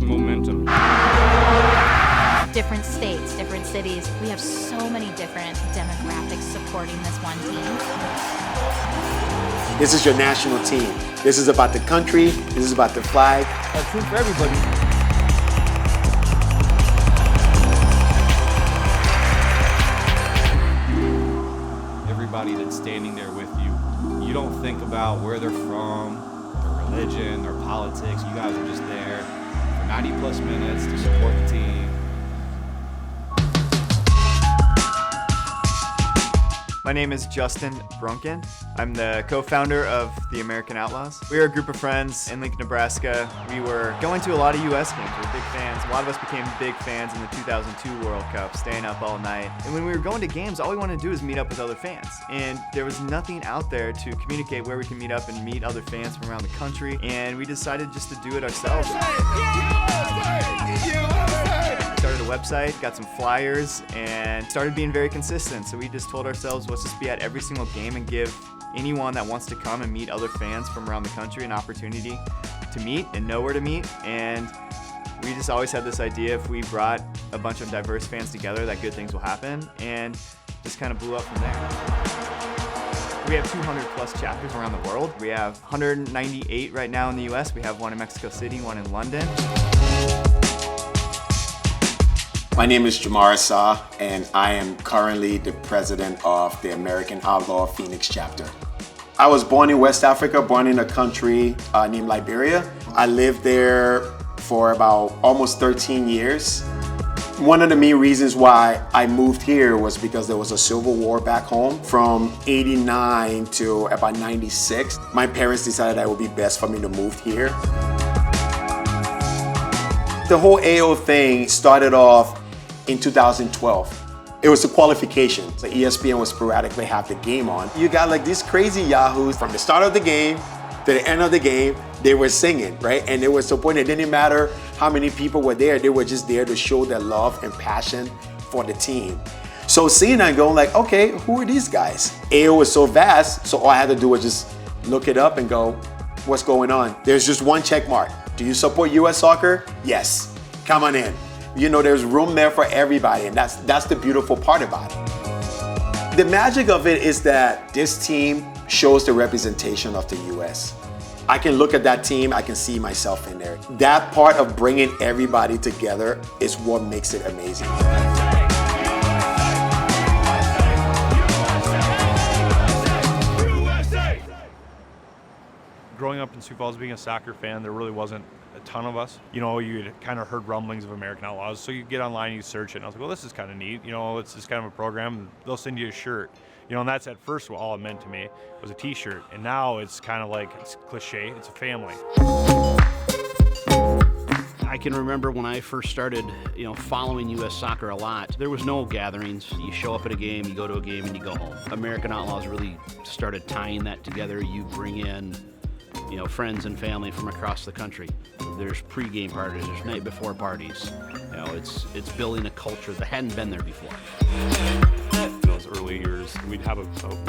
some momentum. Different states, different cities. We have so many different demographics supporting this one team. This is your national team. This is about the country. This is about the flag. A team for everybody. Everybody that's standing there with you, you don't think about where they're from, their religion, their politics. You guys are just there for 90 plus minutes to support the team. My name is Justin Brunken. I'm the co-founder of the American Outlaws. We are a group of friends in Lincoln, Nebraska. We were going to a lot of U.S. games. We were big fans. A lot of us became big fans in the 2002 World Cup, staying up all night. And when we were going to games, all we wanted to do was meet up with other fans. And there was nothing out there to communicate where we can meet up and meet other fans from around the country. And we decided just to do it ourselves. Started a website, got some flyers, and started being very consistent. So we just told ourselves, let's just be at every single game and give anyone that wants to come and meet other fans from around the country an opportunity to meet and know where to meet. And we just always had this idea, if we brought a bunch of diverse fans together, that good things will happen, and just kind of blew up from there. We have 200 plus chapters around the world. We have 198 right now in the US. We have one in Mexico City, one in London. My name is Jamar Assah, and I am currently the president of the American Outlaw Phoenix chapter. I was born in West Africa, born in a country named Liberia. I lived there for about almost 13 years. One of the main reasons why I moved here was because there was a civil war back home from 89 to about 96. My parents decided that it would be best for me to move here. The whole AO thing started off in 2012. It was the qualifications. The ESPN would sporadically have the game on. You got like these crazy yahoos from the start of the game to the end of the game, they were singing, right? And it was the point, it didn't matter how many people were there, they were just there to show their love and passion for the team. So seeing that going like, okay, who are these guys? AO was so vast, so all I had to do was just look it up and go, what's going on? There's just one check mark. Do you support US soccer? Yes, come on in. You know, there's room there for everybody, and that's the beautiful part about it. The magic of it is that this team shows the representation of the US. I can look at that team, I can see myself in there. That part of bringing everybody together is what makes it amazing. Growing up in Sioux Falls, being a soccer fan, there really wasn't a ton of us. You know, you kind of heard rumblings of American Outlaws, so you get online, you search it, and I was like, well, this is kind of neat. You know, it's just kind of a program. They'll send you a shirt. You know, and that's at first what all it meant to me was a t-shirt. And now it's kind of like, it's cliche, it's a family. I can remember when I first started, you know, following U.S. soccer a lot, there was no gatherings. You show up at a game, you go to a game, and you go home. American Outlaws really started tying that together. You bring in, you know, friends and family from across the country. There's pre-game parties, there's night before parties. You know, it's building a culture that hadn't been there before. In those early years, we'd have a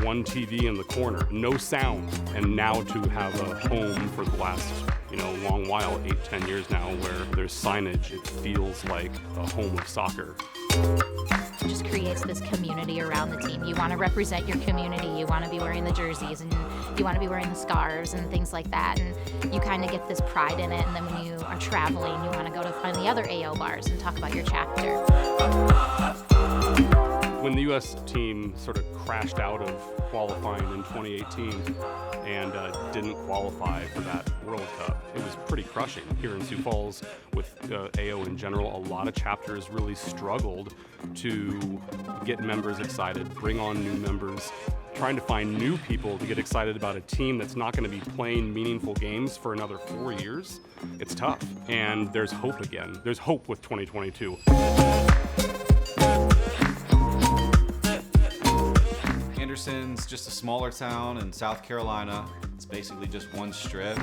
one TV in the corner, no sound, and now to have a home for the last, you know, long while, 8-10 years now, where there's signage, it feels like a home of soccer. It just creates this community around the team. You want to represent your community, you want to be wearing the jerseys, and you want to be wearing the scarves and things like that, and you kind of get this pride in it. And then when you are traveling, you want to go to find the other AO bars and talk about your chapter. When the U.S. team sort of crashed out of qualifying in 2018 and didn't qualify for that World Cup, it was pretty crushing. Here in Sioux Falls, with AO in general, a lot of chapters really struggled to get members excited, bring on new members, trying to find new people to get excited about a team that's not going to be playing meaningful games for another 4 years. It's tough, and there's hope again. There's hope with 2022. Anderson's just a smaller town in South Carolina. It's basically just one strip.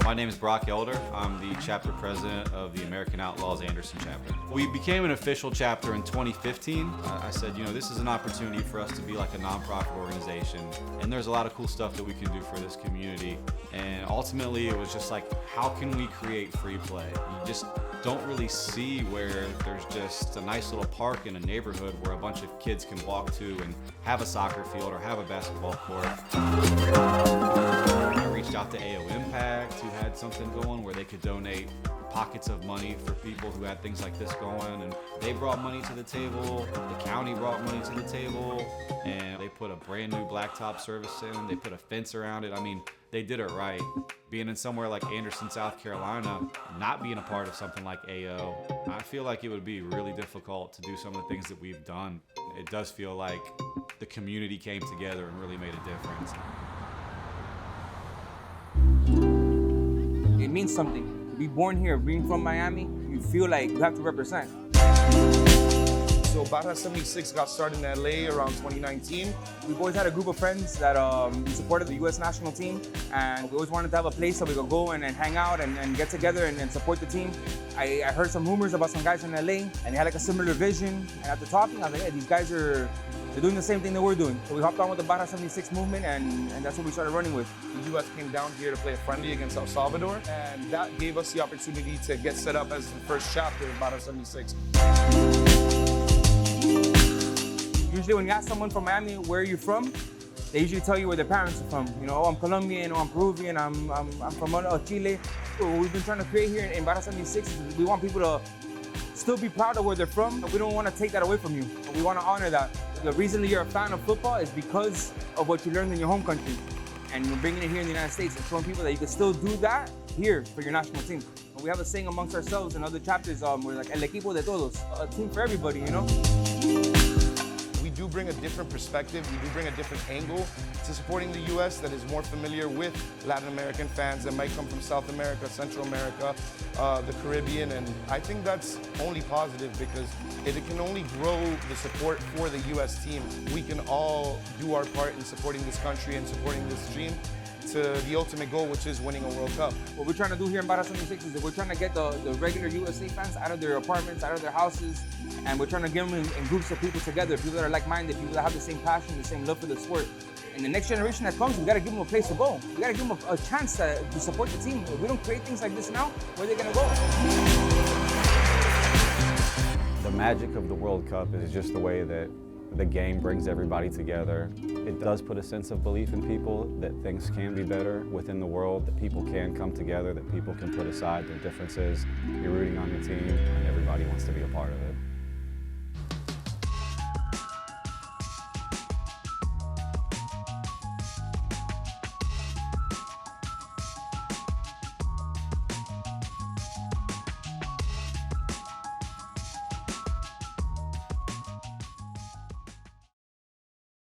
My name is Brock Elder. I'm the chapter president of the American Outlaws Anderson chapter. We became an official chapter in 2015. I said, this is an opportunity for us to be like a nonprofit organization, and there's a lot of cool stuff that we can do for this community. And ultimately, it was just like, how can we create free play? You just don't really see where there's just a nice little park in a neighborhood where a bunch of kids can walk to and have a soccer field or have a basketball court. I reached out to AO Impact, who had something going where they could donate pockets of money for people who had things like this going, and they brought money to the table, the county brought money to the table, and they put a brand new blacktop service in, they put a fence around it. I mean, they did it right. Being in somewhere like Anderson, South Carolina, not being a part of something like AO, I feel like it would be really difficult to do some of the things that we've done. It does feel like the community came together and really made a difference. It means something. To be born here, being from Miami, you feel like you have to represent. So Barra 76 got started in LA around 2019. We've always had a group of friends that supported the U.S. national team, and we always wanted to have a place that we could go and hang out and get together and support the team. I heard some rumors about some guys in LA, and they had like a similar vision. And after talking, I was like, hey, these guys they're doing the same thing that we're doing. So we hopped on with the Barra 76 movement, and that's what we started running with. The U.S. came down here to play a friendly against El Salvador, and that gave us the opportunity to get set up as the first chapter of Barra 76. Usually when you ask someone from Miami, where are you from? They usually tell you where their parents are from. I'm Colombian, or I'm Peruvian, I'm from Chile. So what we've been trying to create here in Barra 76 is we want people to still be proud of where they're from. We don't want to take that away from you. We want to honor that. The reason that you're a fan of football is because of what you learned in your home country. And we're bringing it here in the United States and showing people that you can still do that here for your national team. And we have a saying amongst ourselves and other chapters, we're like, el equipo de todos, a team for everybody, We do bring a different perspective, we do bring a different angle to supporting the U.S. that is more familiar with Latin American fans that might come from South America, Central America, the Caribbean, and I think that's only positive because it can only grow the support for the U.S. team. We can all do our part in supporting this country and supporting this dream to the ultimate goal, which is winning a World Cup. What we're trying to do here in Barra 76 is that we're trying to get the regular USA fans out of their apartments, out of their houses, and we're trying to get them in groups of people together, people that are like-minded, people that have the same passion, the same love for the sport. And the next generation that comes, we got to give them a place to go. We got to give them a chance to support the team. If we don't create things like this now, where are they going to go? The magic of the World Cup is just the way that the game brings everybody together. It does put a sense of belief in people that things can be better within the world, that people can come together, that people can put aside their differences, be rooting on the team, and everybody wants to be a part of it.